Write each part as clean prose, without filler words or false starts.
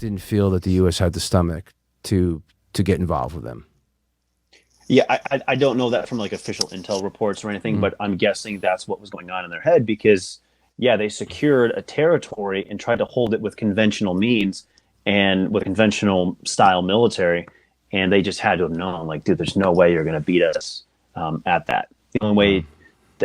didn't feel that the U.S. had the stomach to get involved with them. Yeah, I don't know that from like official intel reports or anything, but I'm guessing that's what was going on in their head because, yeah, they secured a territory and tried to hold it with conventional means and with conventional style military, and they just had to have known, like, dude, there's no way you're going to beat us at that. The only way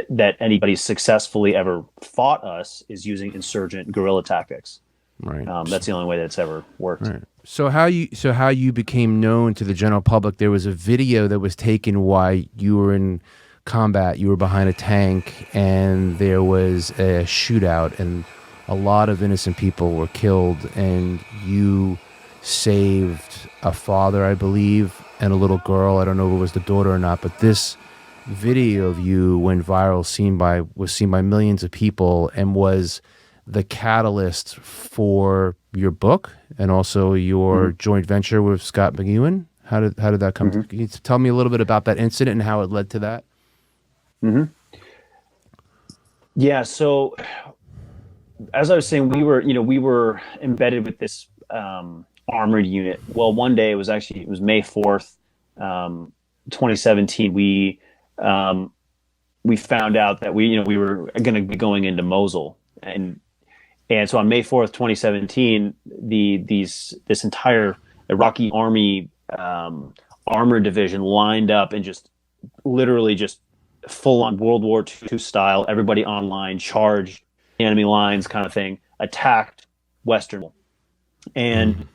that anybody successfully ever fought us is using insurgent guerrilla tactics. Right. That's the only way that's ever worked. Right. So how you became known to the general public? There was a video that was taken while you were in combat. You were behind a tank, and there was a shootout, and a lot of innocent people were killed. And you saved a father, I believe, and a little girl. I don't know if it was the daughter or not, but this video of you went viral, was seen by millions of people, and was the catalyst for your book and also your joint venture with Scott McEwen. How did that come to? Can you tell me a little bit about that incident and how it led to that? Yeah. So as I was saying, we were embedded with this armored unit. Well, one day it was May 4th, 2017. We found out that we were going to be going into Mosul, and so on May 4th, 2017, this entire Iraqi army armored division lined up and just literally just full on World War II style, everybody online, charged enemy lines kind of thing, attacked Western Wall. And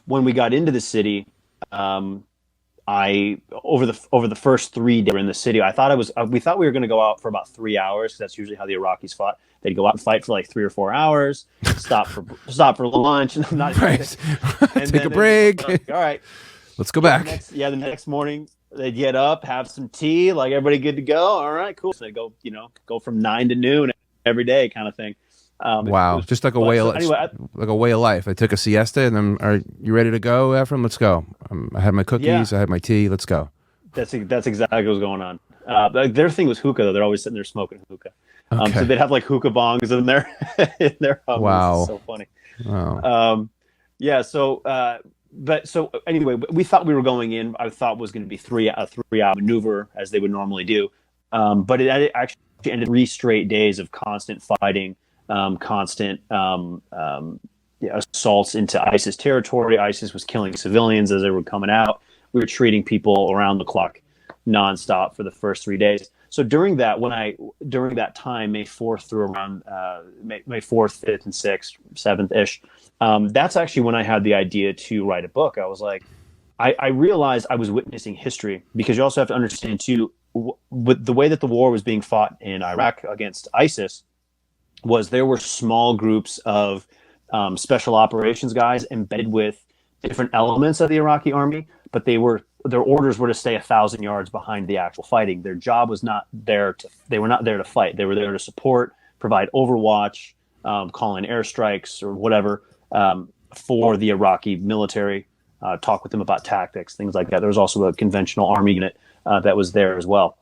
when we got into the city, over the first 3 days in the city, we thought we were going to go out for about 3 hours, because that's usually how the Iraqis fought. They'd go out and fight for like 3 or 4 hours, stop for lunch, and not right. And take a break. Like, all right, let's go back. The next morning they'd get up, have some tea, like everybody good to go. All right, cool. So they go from 9 to noon every day, kind of thing. Wow, just like a way of life. I took a siesta, and then, are you ready to go, Ephraim? Let's go. I had my cookies, I had my tea. Let's go. That's exactly what was going on. Their thing was hookah, though. They're always sitting there smoking hookah. Okay. So they'd have like hookah bongs in their ovens. Wow, It's so funny. Wow. Yeah. So anyway, we thought we were going in. I thought it was going to be a 3-hour maneuver, as they would normally do. But it actually ended 3 straight days of constant fighting. Constant assaults into ISIS territory. ISIS was killing civilians as they were coming out. We were treating people around the clock, nonstop for the first 3 days. So during that time, May 4th through around May 4th, 5th, and 6th, 7th ish, that's actually when I had the idea to write a book. I was like, I realized I was witnessing history, because you also have to understand too, with the way that the war was being fought in Iraq against ISIS, was there were small groups of special operations guys embedded with different elements of the Iraqi army, but their orders were to stay 1,000 yards behind the actual fighting. Their job was not they were not there to fight. They were there to support, provide overwatch, call in airstrikes or whatever for the Iraqi military, talk with them about tactics, things like that. There was also a conventional army unit that was there as well.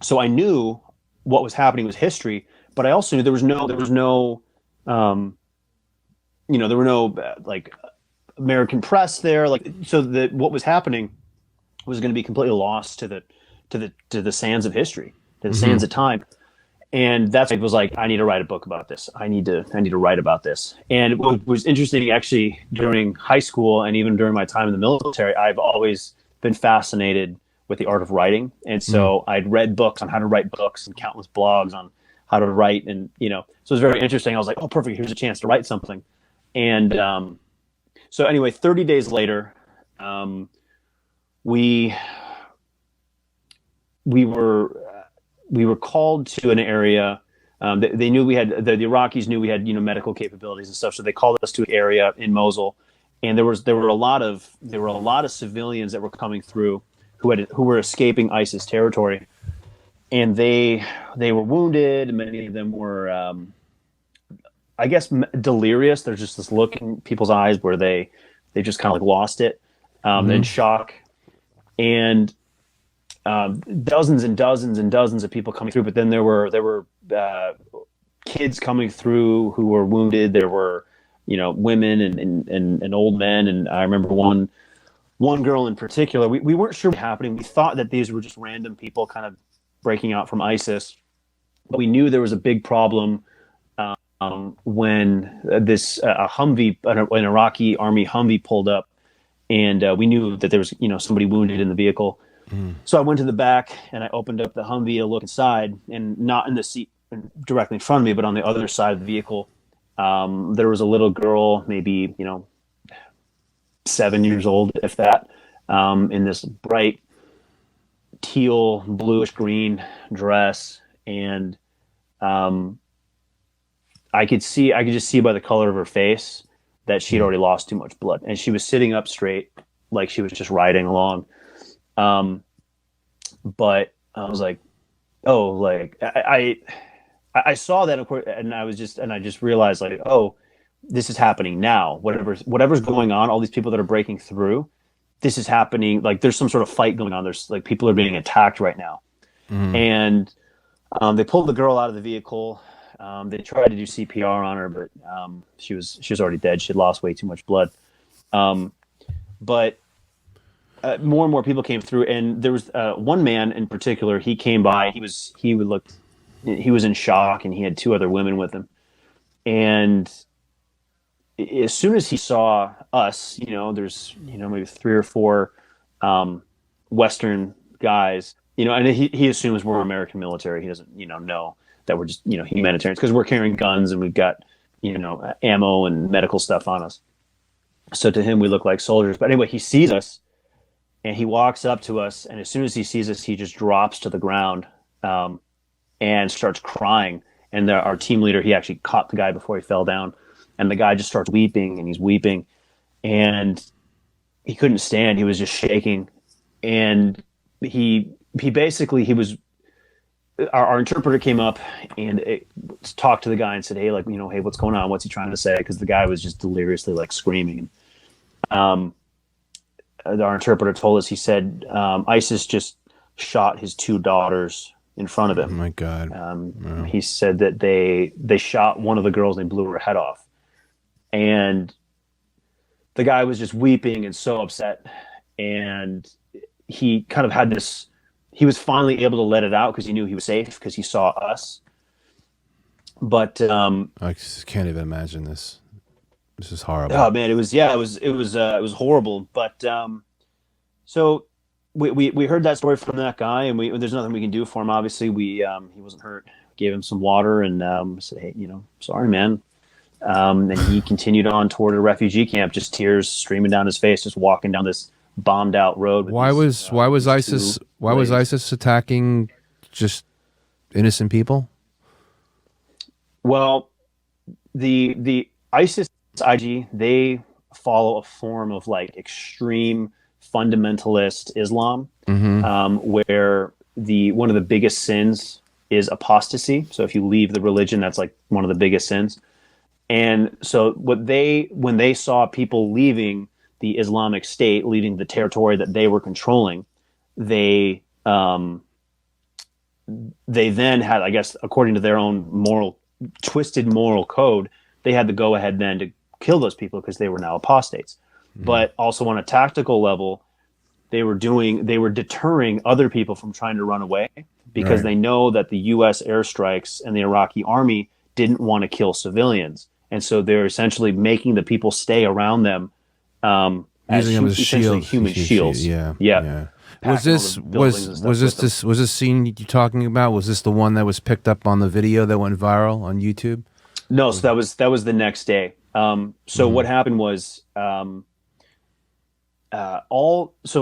So I knew what was happening was history, but I also knew there were no like American press there, like, so that what was happening was going to be completely lost to the sands of history, to the sands of time. And that's it was like, I need to write a book about this. I need to write about this. And what was interesting, actually, during high school and even during my time in the military, I've always been fascinated with the art of writing. And so I'd read books on how to write books and countless blogs on how to write. And, so it was very interesting. I was like, oh, perfect. Here's a chance to write something. And so anyway, 30 days later, we were called to an area. They knew we had the Iraqis knew we had medical capabilities and stuff, so they called us to an area in Mosul, and there were a lot of civilians that were coming through who were escaping ISIS territory, and they were wounded. Many of them were, I guess, delirious. There's just this look in people's eyes where they just kind of like lost it, in shock, and dozens and dozens and dozens of people coming through. But then there were kids coming through who were wounded. There were women and old men. And I remember one girl in particular, we weren't sure what was happening. We thought that these were just random people kind of breaking out from ISIS, but we knew there was a big problem when this a Humvee, an Iraqi army Humvee pulled up, and we knew that there was somebody wounded in the vehicle. So I went to the back and I opened up the Humvee to look inside, and not in the seat directly in front of me, but on the other side of the vehicle, there was a little girl, maybe 7 years old, if that, in this bright teal, bluish green dress, and I could just see by the color of her face that she'd already lost too much blood, and she was sitting up straight, like she was just riding along. But I was like, oh, like I saw that, of course, and I just realized, like, oh, this is happening now. Whatever's going on, all these people that are breaking through, this is happening. Like, there's some sort of fight going on. There's like people are being attacked right now. And they pulled the girl out of the vehicle. They tried to do CPR on her, but she was already dead. She had lost way too much blood. But more and more people came through, and there was one man in particular. He came by. He was in shock, and he had two other women with him. And as soon as he saw us, there's maybe 3 or 4 Western guys, and he assumes we're American military. He doesn't know that we're just humanitarians, because we're carrying guns and we've got ammo and medical stuff on us. So to him, we look like soldiers. But anyway, he sees us. And he walks up to us, and as soon as he sees us, he just drops to the ground and starts crying. And our team leader, he actually caught the guy before he fell down, and the guy just starts weeping, and he's weeping, and he couldn't stand. He was just shaking, and he was. Our interpreter came up and talked to the guy and said, "Hey, hey, what's going on? What's he trying to say?" Because the guy was just deliriously screaming. Our interpreter told us, he said, ISIS just shot his 2 daughters in front of him. Oh my God. Wow. He said that they shot one of the girls and they blew her head off. And the guy was just weeping and so upset. And he kind of had this, he was finally able to let it out because he knew he was safe, because he saw us. But I just can't even imagine this. This is horrible. Oh man, it was horrible. But so we heard that story from that guy, and there's nothing we can do for him. Obviously, he wasn't hurt. Gave him some water and said, "Hey, sorry, man." And he continued on toward a refugee camp, just tears streaming down his face, just walking down this bombed out road. Why was ISIS attacking just innocent people? Well, the ISIS IG, they follow a form of extreme fundamentalist Islam, where one of the biggest sins is apostasy. So if you leave the religion, that's one of the biggest sins. And so when they saw people leaving the Islamic State, leaving the territory that they were controlling, they then had, I guess, according to their own twisted moral code, they had the go ahead then to kill those people because they were now apostates. But also on a tactical level, they were deterring other people from trying to run away, because they know that the U.S. airstrikes and the Iraqi army didn't want to kill civilians. And so they're essentially making the people stay around them, using them as shields, human shields. Yeah. Was this scene you're talking about? Was this the one that was picked up on the video that went viral on YouTube? No, so that was the next day. What happened was, so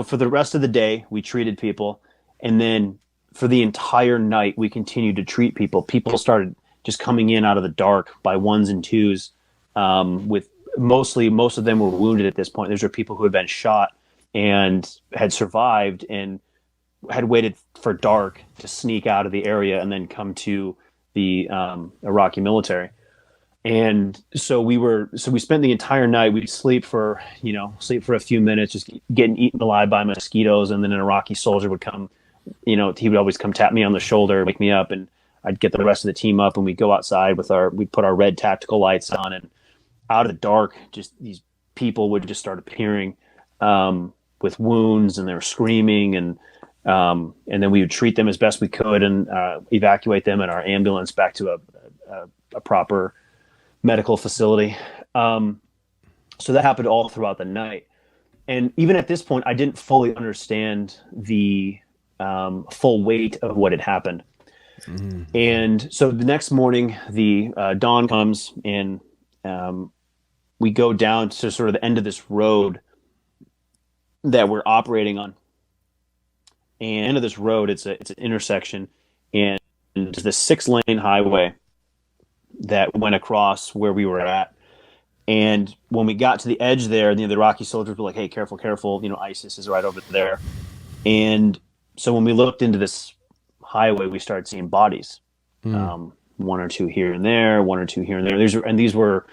for the rest of the day we treated people, and then for the entire night we continued to treat people. People started just coming in out of the dark by ones and twos, with most of them were wounded at this point. These are people who had been shot and had survived and had waited for dark to sneak out of the area and then come to the Iraqi military. And so we spent the entire night. We'd sleep for a few minutes, just getting eaten alive by mosquitoes. And then an Iraqi soldier would come, he would always come tap me on the shoulder, wake me up, and I'd get the rest of the team up, and we'd go outside we'd put our red tactical lights on, and out of the dark, just these people would just start appearing with wounds, and they were screaming, and then we would treat them as best we could and evacuate them in our ambulance back to a proper medical facility. So that happened all throughout the night. And even at this point, I didn't fully understand the full weight of what had happened. Mm-hmm. And so the next morning, the dawn comes, and we go down to sort of the end of this road that we're operating on. And end of this road, it's an intersection, and there's this 6-lane highway that went across where we were at. And when we got to the edge there, the Iraqi soldiers were like, "Hey, careful, careful! ISIS is right over there." And so when we looked into this highway, we started seeing bodies, one or two here and there, one or two here and there. These were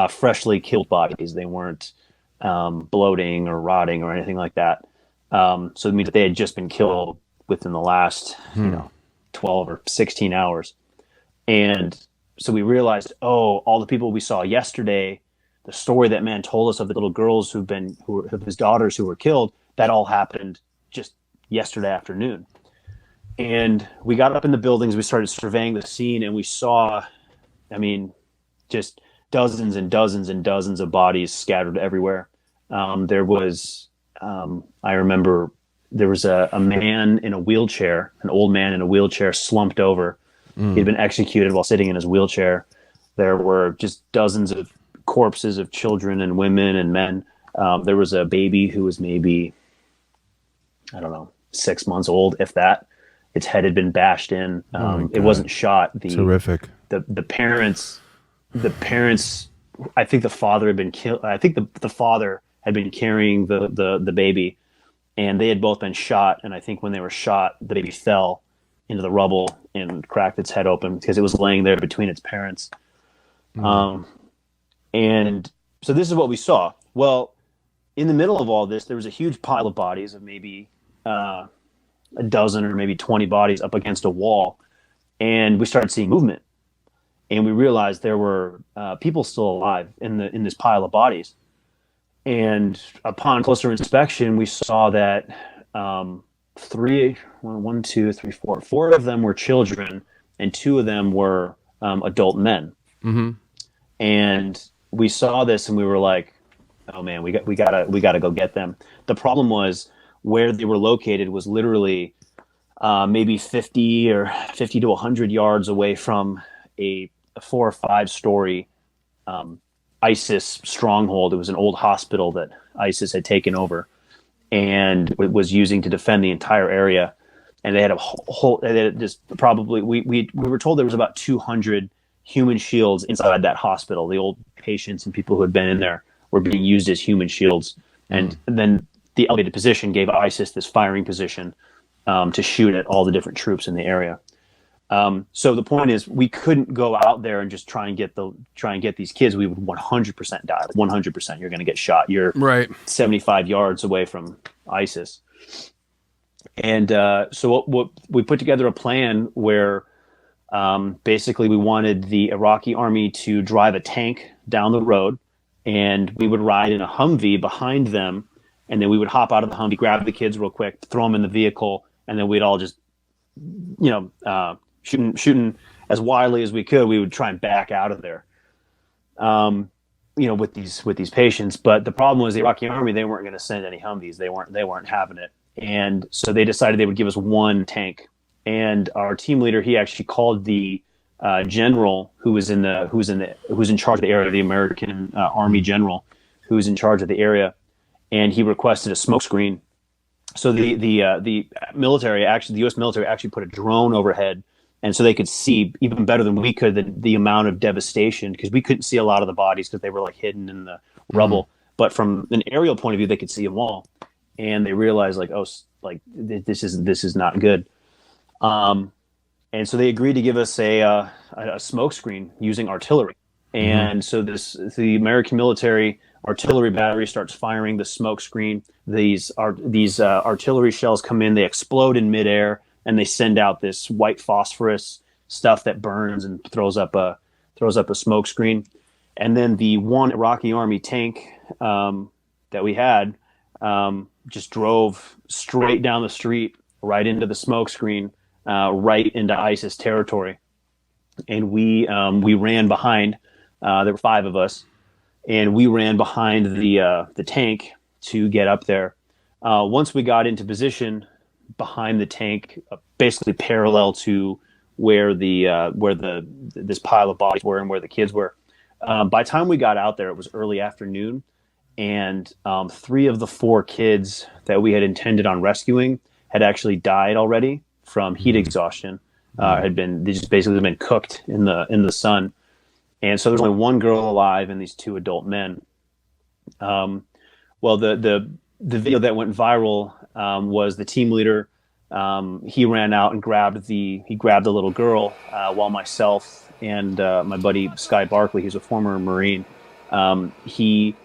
freshly killed bodies. They weren't bloating or rotting or anything like that. So it means that they had just been killed within the last, 12 or 16 hours. And so we realized, all the people we saw yesterday, the story that man told us of the little girls of his daughters who were killed, that all happened just yesterday afternoon. And we got up in the buildings, we started surveying the scene, and we saw, just dozens and dozens and dozens of bodies scattered everywhere. There was, I remember there was a man in a wheelchair, an old man in a wheelchair, slumped over. He'd been executed while sitting in his wheelchair. There were just dozens of corpses of children and women and men. There was a baby who was maybe, 6 months old, if that. Its head had been bashed in. It wasn't shot. Terrific. The parents, I think the father had been killed. I think the father had been carrying the baby, and they had both been shot. And I think when they were shot, the baby fell into the rubble and cracked its head open because it was laying there between its parents. And so this is what we saw. Well, in the middle of all this, there was a huge pile of bodies of maybe a dozen or maybe 20 bodies up against a wall. And we started seeing movement. And we realized there were people still alive in this pile of bodies. And upon closer inspection, we saw that four of them were children, and 2 of them were adult men. Mm-hmm. And we saw this, and we were like, "Oh man, we gotta go get them." The problem was where they were located was literally maybe 50 to 100 yards away from a 4 or 5 story ISIS stronghold. It was an old hospital that ISIS had taken over and was using to defend the entire area. And they had we were told there was about 200 human shields inside that hospital. The old patients and people who had been in there were being used as human shields. And then the elevated position gave ISIS this firing position to shoot at all the different troops in the area. So the point is, we couldn't go out there and just try and get these kids. We would 100% die. 100%, you're going to get shot. You're right 75 yards away from ISIS. And so what we put together a plan where basically we wanted the Iraqi army to drive a tank down the road, and we would ride in a Humvee behind them, and then we would hop out of the Humvee, grab the kids real quick, throw them in the vehicle, and then we'd all just, shooting as wildly as we could. We would try and back out of there, with these patients. But the problem was the Iraqi army, they weren't going to send any Humvees. They weren't having it. And so they decided they would give us 1 tank. And our team leader, he actually called the general who was in charge of the area, the American Army general who was in charge of the area, and he requested a smoke screen. So the military, actually, the U.S. military actually put a drone overhead, and so they could see even better than we could the amount of devastation, because we couldn't see a lot of the bodies because they were like hidden in the rubble. But from an aerial point of view, they could see them all, and they realized this is not good. And so they agreed to give us a smoke screen using artillery. And so the American military artillery battery starts firing the smoke screen. These artillery shells come in, they explode in midair, and they send out this white phosphorus stuff that burns and throws up a smoke screen. And then the one Iraqi army tank that we had just drove straight down the street, right into the smoke screen, right into ISIS territory. And we ran behind. There were 5 of us, and we ran behind the tank to get up there. Once we got into position behind the tank, basically parallel to where this pile of bodies were and where the kids were. By the time we got out there, it was early afternoon, and 3 of the 4 kids that we had intended on rescuing had actually died already from heat exhaustion. They just basically been cooked in the sun, and so there's only 1 girl alive and these 2 adult men. Well, the video that went viral was the team leader. He ran out and grabbed the little girl, while myself and my buddy Sky Barkley, who's a former Marine, he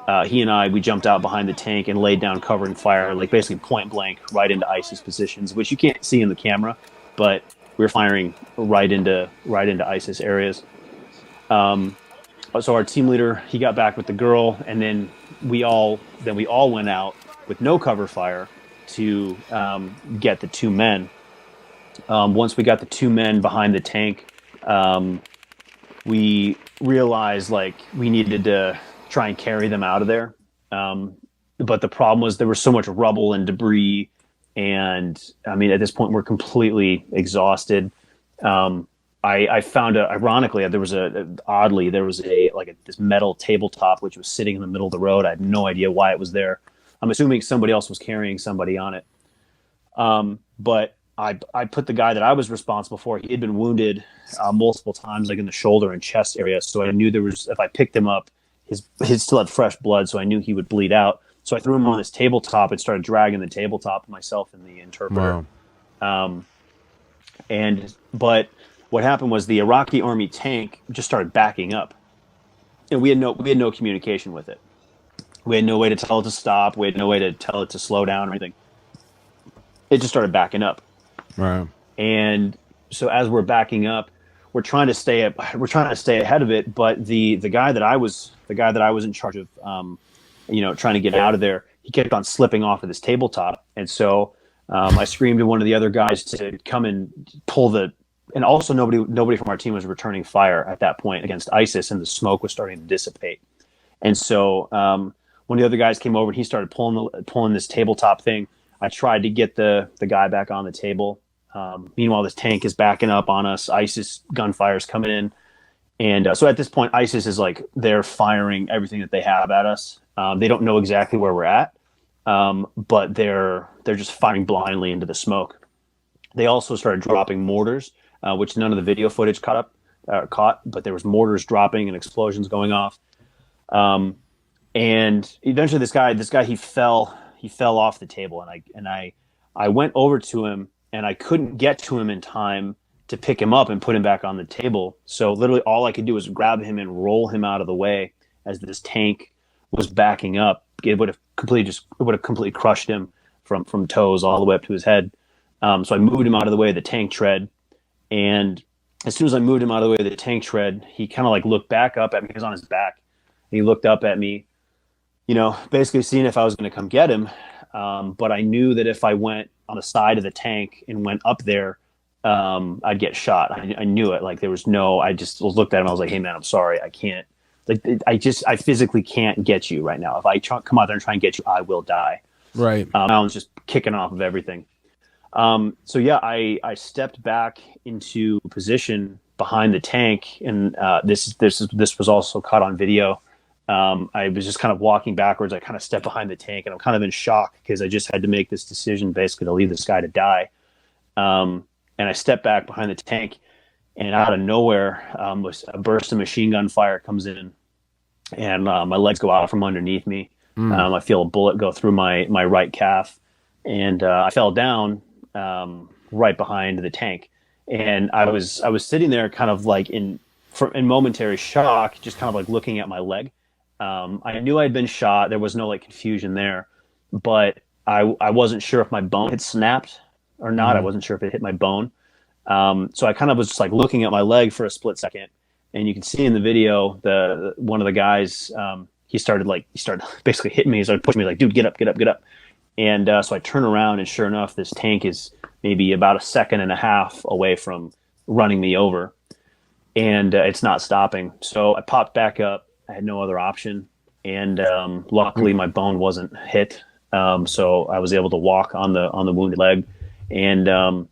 and I, we jumped out behind the tank and laid down covering fire, like basically point blank, right into ISIS positions, which you can't see in the camera, but we were firing right into ISIS areas. So our team leader, he got back with the girl, and then we all went out with no cover fire to get the 2 men. Once we got the 2 men behind the tank, we realized like we needed to try and carry them out of there. But the problem was there was so much rubble and debris, and I mean, at this point we're completely exhausted. I found ironically, there was this metal tabletop which was sitting in the middle of the road. I had no idea why it was there. I'm assuming somebody else was carrying somebody on it. But I put the guy that I was responsible for. He had been wounded multiple times, like in the shoulder and chest area. So I knew if I picked him up, he still had fresh blood. So I knew he would bleed out. So I threw him on this tabletop and started dragging the tabletop, myself and the interpreter. Wow. But what happened was the Iraqi army tank just started backing up, and we had no communication with it. We had no way to tell it to stop. We had no way to tell it to slow down or anything. It just started backing up. Right. And so as we're backing up, we're trying to stay ahead of it. But the guy that I was in charge of, trying to get out of there, he kept on slipping off of this tabletop. And so I screamed to one of the other guys to come and pull and also nobody from our team was returning fire at that point against ISIS, and the smoke was starting to dissipate. And so one of the other guys came over and he started pulling this tabletop thing. I tried to get the guy back on the table. Meanwhile, this tank is backing up on us. ISIS gunfire is coming in. And so at this point, ISIS is like, they're firing everything that they have at us. They don't know exactly where we're at, but they're just firing blindly into the smoke. They also started dropping mortars, which none of the video footage caught, but there was mortars dropping and explosions going off. And eventually this guy, he fell off the table, and I went over to him, and I couldn't get to him in time to pick him up and put him back on the table. So literally all I could do was grab him and roll him out of the way as this tank was backing up. It would have completely crushed him from toes all the way up to his head. So I moved him out of the way of the tank tread, and as soon as I moved him out of the way of the tank tread, he kind of like looked back up at me. He was on his back, and he looked up at me, basically seeing if I was going to come get him. But I knew that if I went on the side of the tank and went up there, I'd get shot. I knew it. Like I just looked at him. I was like, "Hey man, I'm sorry. I can't, I physically can't get you right now. If I come out there and try and get you, I will die." Right. I was just kicking off of everything. So yeah, I stepped back into position behind the tank, and this was also caught on video. I was just kind of walking backwards. I kind of stepped behind the tank, and I'm kind of in shock because I just had to make this decision basically to leave this guy to die. And I stepped back behind the tank, and out of nowhere, a burst of machine gun fire comes in, and my legs go out from underneath me. I feel a bullet go through my right calf, and I fell down right behind the tank. And I was sitting there kind of like in momentary shock, just kind of like looking at my leg. I knew I'd been shot. There was no like confusion there, but I wasn't sure if my bone had snapped or not. I wasn't sure if it hit my bone. So I kind of was just like looking at my leg for a split second, And you can see in the video, one of the guys, he started basically hitting me. He started pushing me like, dude, get up, get up, get up. And so I turn around, and sure enough, this tank is maybe about a second and a half away from running me over, and it's not stopping. So I popped back up. I had no other option, and luckily my bone wasn't hit, so I was able to walk on the wounded leg. And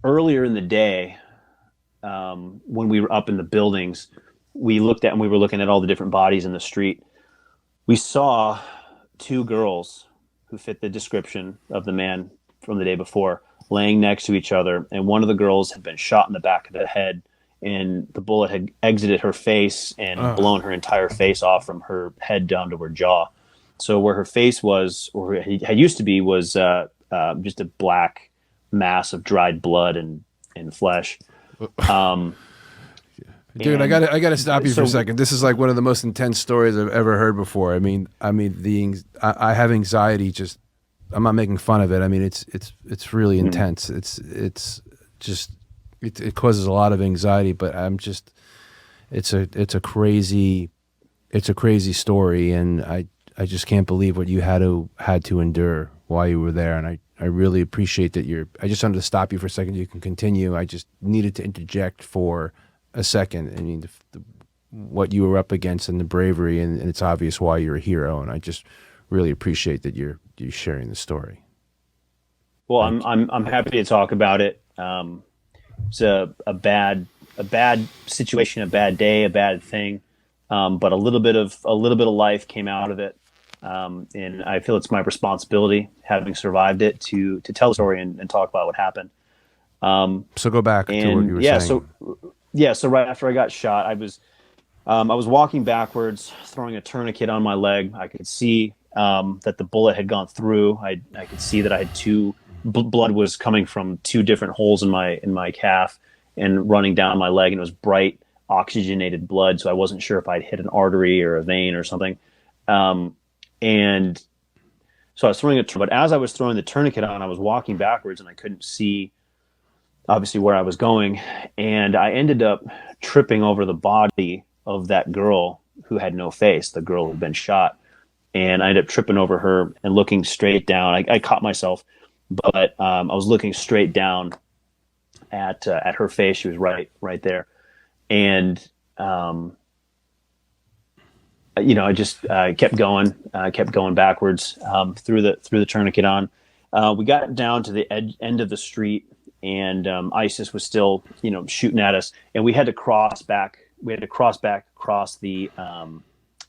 earlier in the day, when we were up in the buildings, we were looking at all the different bodies in the street. We saw two girls who fit the description of the man from the day before laying next to each other. And one of the girls had been shot in the back of the head, and the bullet had exited her face and blown her entire face off from her head down to her jaw. So where her face was, or it had used to be, was just a black mass of dried blood and flesh. Dude, I gotta stop you for a second. This is like one of the most intense stories I've ever heard before. I mean, I have anxiety. Just, I'm not making fun of it. I mean, it's really intense. It causes a lot of anxiety. But it's a crazy story, and I just can't believe what you had to endure while you were there. And I really appreciate that I just wanted to stop you for a second. You can continue. I just needed to interject for a second. I mean, what you were up against and the bravery, and it's obvious why you're a hero. And I just really appreciate that you're sharing the story. Well, I'm happy to talk about it. It's a bad situation, a bad day, a bad thing, but a little bit of life came out of it, and I feel it's my responsibility, having survived it, to tell the story and talk about what happened. So go back to what you were saying. So right after I got shot, I was walking backwards, throwing a tourniquet on my leg. I could see that the bullet had gone through. I could see that I had blood was coming from two different holes in my calf and running down my leg, and it was bright oxygenated blood. So I wasn't sure if I'd hit an artery or a vein or something. And so I was throwing but as I was throwing the tourniquet on, I was walking backwards, and I couldn't see obviously where I was going. And I ended up tripping over the body of that girl who had no face, the girl who had been shot. And I ended up tripping over her and looking straight down. I caught myself, but I was looking straight down at her face. She was right there. And, I just kept going backwards through the tourniquet on. We got down to the end of the street, and ISIS was still, shooting at us, and we had to cross back. We had to cross back across the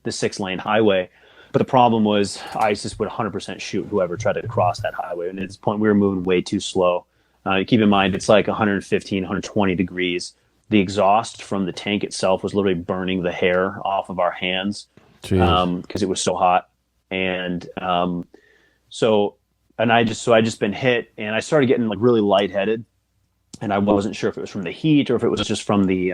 6-lane highway. But the problem was ISIS would 100% shoot whoever tried to cross that highway. And at this point, we were moving way too slow. Keep in mind, it's like 115, 120 degrees. The exhaust from the tank itself was literally burning the hair off of our hands because it was so hot. And I just been hit, and I started getting like really lightheaded. And I wasn't sure if it was from the heat or if it was just from the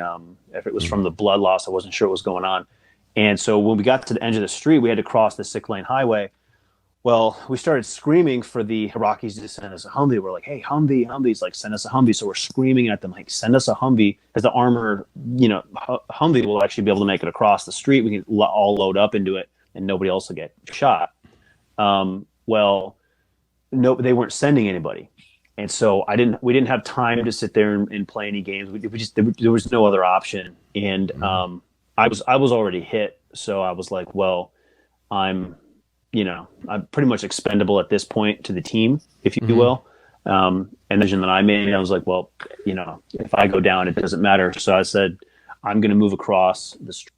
from the blood loss. I wasn't sure what was going on. And so when we got to the end of the street, we had to cross the 6-lane highway. Well, we started screaming for the Iraqis to send us a Humvee. We're like, hey, Humvee's like, send us a Humvee. So we're screaming at them, like, send us a Humvee, because the armor, Humvee will actually be able to make it across the street. We can all load up into it, and nobody else will get shot. Well, no, they weren't sending anybody. And so we didn't have time to sit there and play any games. There was no other option. And I was already hit. So I was like, well, I'm pretty much expendable at this point to the team, if you will. And the decision that I made, I was like, well, if I go down, it doesn't matter. So I said, I'm going to move across the street.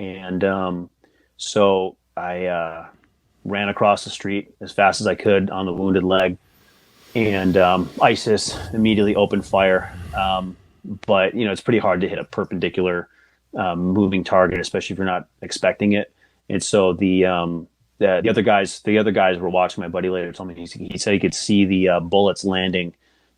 And so I ran across the street as fast as I could on the wounded leg. And ISIS immediately opened fire. But, it's pretty hard to hit a perpendicular moving target, especially if you're not expecting it. And so the other guys were watching. My buddy later told me he said he could see the bullets landing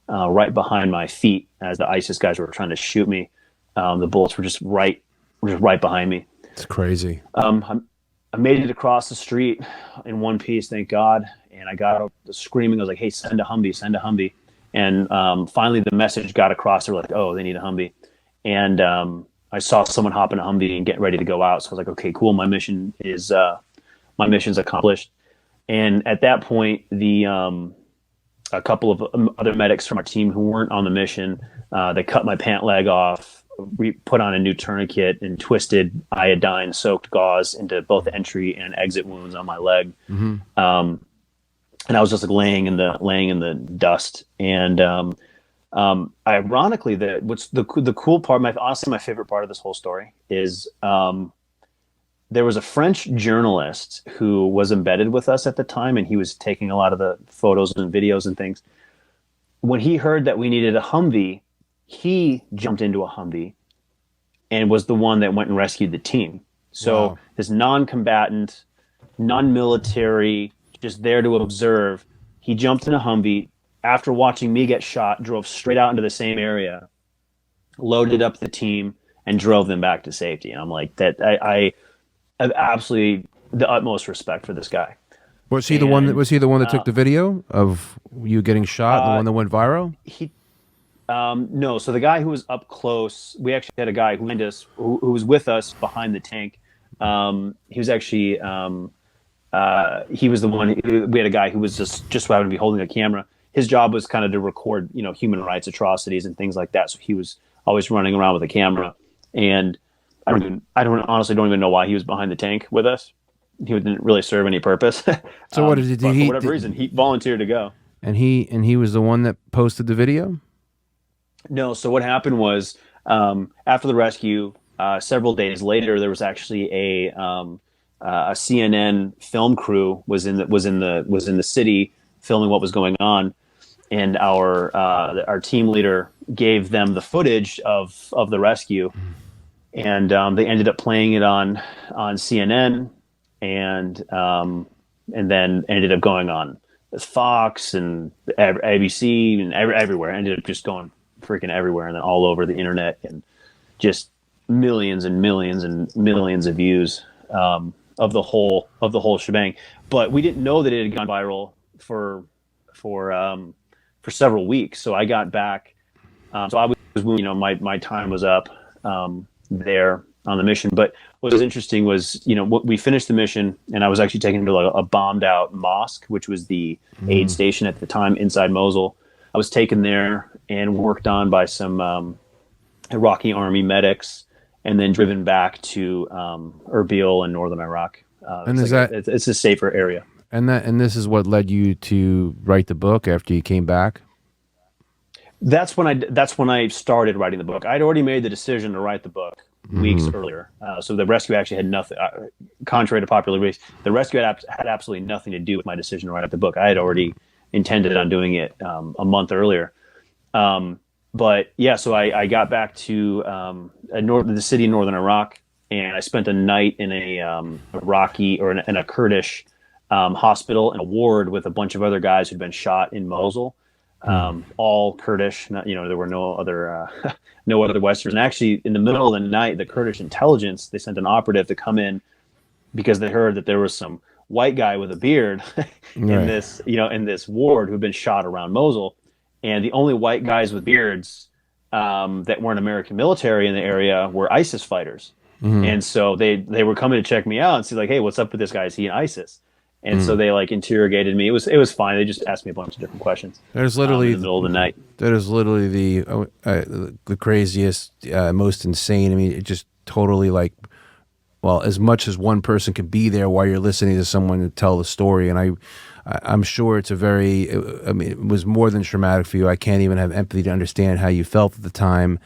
right behind my feet as the ISIS guys were trying to shoot me. The bullets were just right behind me. It's crazy. I made it across the street in one piece, thank God. And I got screaming. I was like, hey, send a Humvee. And finally the message got across. They were like, oh, they need a Humvee. and I saw someone hop in a Humvee and get ready to go out. So I was like, okay, cool. My mission's accomplished. And at that point, a couple of other medics from our team who weren't on the mission, they cut my pant leg off, put on a new tourniquet, and twisted iodine-soaked gauze into both entry and exit wounds on my leg. Mm-hmm. And I was just like laying in the dust. And ironically, what's the cool part, honestly, my favorite part of this whole story is there was a French journalist who was embedded with us at the time, and he was taking a lot of the photos and videos and things. When he heard that we needed a Humvee, he jumped into a Humvee and was the one that went and rescued the team. So wow. This non-combatant, non-military, just there to observe, he jumped in a Humvee, after watching me get shot, drove straight out into the same area, loaded up the team, and drove them back to safety. And I'm like, I have absolutely the utmost respect for this guy. Was he the one that took the video of you getting shot, and the one that went viral? No. So the guy who was up close, we actually had a guy who was with us behind the tank. He was actually he was the one. We had a guy who was just happened to be holding a camera. His job was kind of to record, human rights atrocities and things like that. So he was always running around with a camera. And I honestly don't even know why he was behind the tank with us. He didn't really serve any purpose. So what did he? For whatever reason, he volunteered to go. And he was the one that posted the video? No. So what happened was after the rescue, several days later, there was actually a CNN film crew was in the city filming what was going on, and our team leader gave them the footage of the rescue, and they ended up playing it on CNN, and then ended up going on Fox and ABC and everywhere. Ended up just going freaking everywhere, and then all over the internet, and just millions and millions and millions of views of the whole shebang. But we didn't know that it had gone viral for several weeks. So I got back. So I was, my time was up there on the mission. But what was interesting was, we finished the mission, and I was actually taken to a bombed out mosque, which was the aid station at the time inside Mosul. I was taken there and worked on by some Iraqi army medics, and then driven back to Erbil in northern Iraq. And it's a safer area. And this is what led you to write the book after you came back? That's when I started writing the book. I'd already made the decision to write the book weeks earlier. So the rescue actually had nothing, contrary to popular belief, the rescue had absolutely nothing to do with my decision to write the book. I had already intended on doing it a month earlier. But yeah, so I got back to the city in northern Iraq, and I spent a night in a Iraqi or in a Kurdish hospital and a ward with a bunch of other guys who'd been shot in Mosul, all Kurdish. There were no other Westerns. And actually, in the middle of the night, the Kurdish intelligence, they sent an operative to come in because they heard that there was some white guy with a beard in this ward who'd been shot around Mosul. And the only white guys with beards that weren't American military in the area were ISIS fighters. And so they were coming to check me out and see, like, hey, what's up with this guy? Is he in ISIS? And so they interrogated me. It was fine. They just asked me a bunch of different questions. There's literally in the middle of the night. That is literally the craziest, most insane. I mean, it just totally as much as one person can be there while you're listening to someone tell the story, and I'm sure it's it was more than traumatic for you. I can't even have empathy to understand how you felt at the time,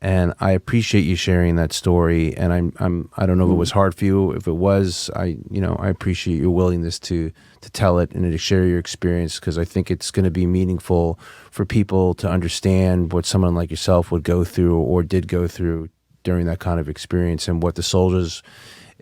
and I appreciate you sharing that story. And I don't know if it was hard for you. If it was, I appreciate your willingness to tell it and to share your experience, because I think it's going to be meaningful for people to understand what someone like yourself would go through or did go through during that kind of experience, and what the soldiers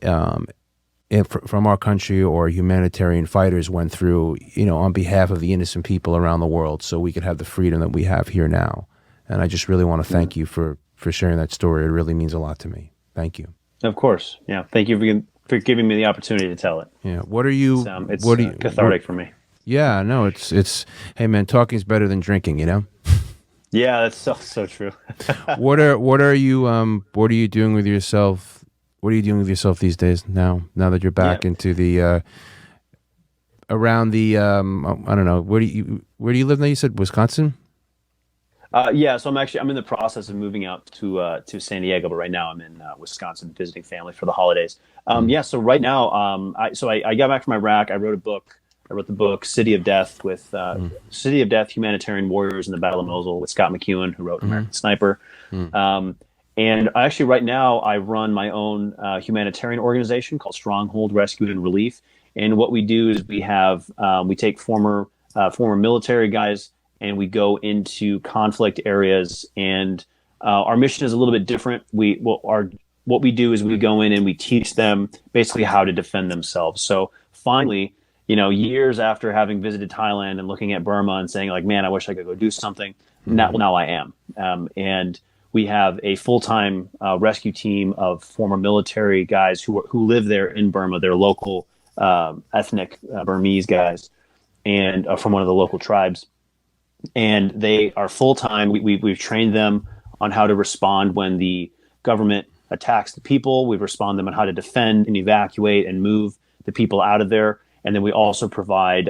from our country or humanitarian fighters went through, on behalf of the innocent people around the world, so we could have the freedom that we have here now. And I just really want to thank you for sharing that story. It really means a lot to me. Thank you. Of course. Yeah. Thank you for giving me the opportunity to tell it. Yeah. What are you? It's cathartic for me. Yeah. No. It's. Hey, man, talking's better than drinking. Yeah, Yeah, that's so true. What are you doing with yourself? What are you doing with yourself these days now that you're back Yeah. into the around the I don't know, where do you live now? You said Wisconsin? Yeah, so I'm in the process of moving out to San Diego, but right now I'm in Wisconsin visiting family for the holidays. Mm. Yeah, so right now, I got back from Iraq. I wrote a book. I wrote the book City of Death with Mm. City of Death: Humanitarian Warriors in the Battle of Mosul with Scott McEwen, who wrote Mm-hmm. American Sniper. Mm. And actually, right now, I run my own humanitarian organization called Stronghold Rescue and Relief. And what we do is we take former military guys and we go into conflict areas. And our mission is a little bit different. What we do is we go in and we teach them basically how to defend themselves. So finally, years after having visited Thailand and looking at Burma and saying like, man, I wish I could go do something. Now I am. And we have a full-time rescue team of former military guys who live there in Burma. They're local ethnic Burmese guys and from one of the local tribes. And they are full-time. We've trained them on how to respond when the government attacks the people. We respond them on how to defend and evacuate and move the people out of there. And then we also provide,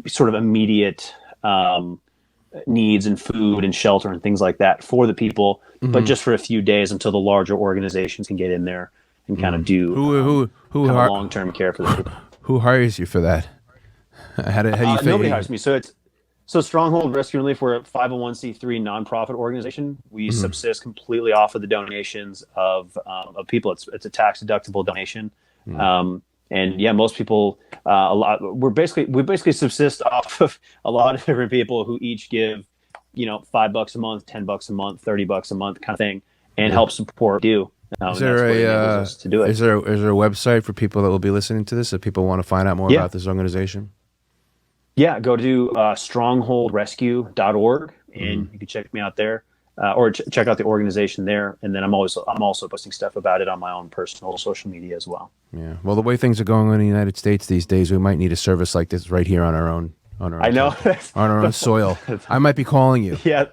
sort of immediate needs and food and shelter and things like that for the people, but just for a few days until the larger organizations can get in there and kind of do long-term care for the people. Who hires you for that? How do you Nobody hires me. So Stronghold Rescue and Relief, we're a 501c3 nonprofit organization. We subsist completely off of the donations of people. It's a tax deductible donation. And yeah, most people, we basically subsist off of a lot of different people who each give, $5 a month, $10 a month, $30 a month kind of thing, and help support you. Is there to do it. Is there a website for people that will be listening to this if people want to find out more about this organization? Yeah, go to strongholdrescue.org and you can check me out there, or check out the organization there. And then I'm also posting stuff about it on my own personal social media as well. Yeah. Well, the way things are going on in the United States these days, we might need a service like this right here on our own. I know. On our own soil. I might be calling you. Yeah.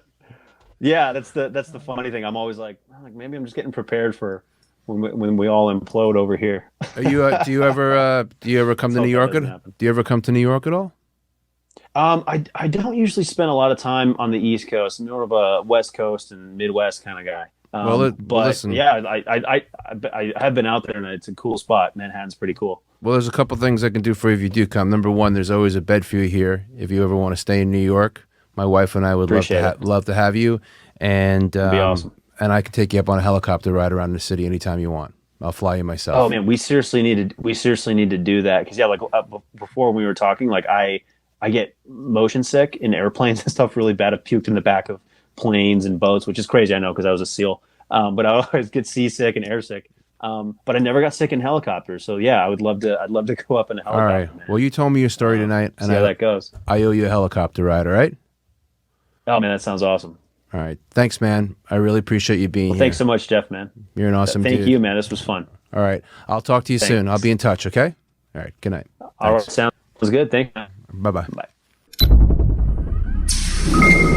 That's the funny thing. I'm always like maybe I'm just getting prepared for when we all implode over here. Are you? Do you ever come to New York? Do you ever come to New York at all? I don't usually spend a lot of time on the East Coast. I'm more of a West Coast and Midwest kind of guy. Listen. Yeah, I have been out there and it's a cool spot. Manhattan's pretty cool. Well, there's a couple things I can do for you if you do come. Number one, there's always a bed for you here if you ever want to stay in New York. My wife and I would love to have you, and that'd be awesome. And I can take you up on a helicopter ride around the city anytime you want. I'll fly you myself. Oh man, we seriously need to do that because before we were talking, I get motion sick in airplanes and stuff really bad. I've puked in the back of planes and boats, which is crazy, I know, because I was a SEAL. But I always get seasick and airsick. But I never got sick in helicopters. So yeah, I'd love to go up in a helicopter. All right. Man. Well, you told me your story tonight, and see how that goes. I owe you a helicopter ride. All right. Oh man, that sounds awesome. All right. Thanks, man. I really appreciate you being here. Thanks so much, Jeff, man. You're an awesome dude. Thank you, man. This was fun. All right. I'll talk to you soon. I'll be in touch. Okay. All right. Good night. All right. Sounds good. Thank you. Bye-bye. Bye.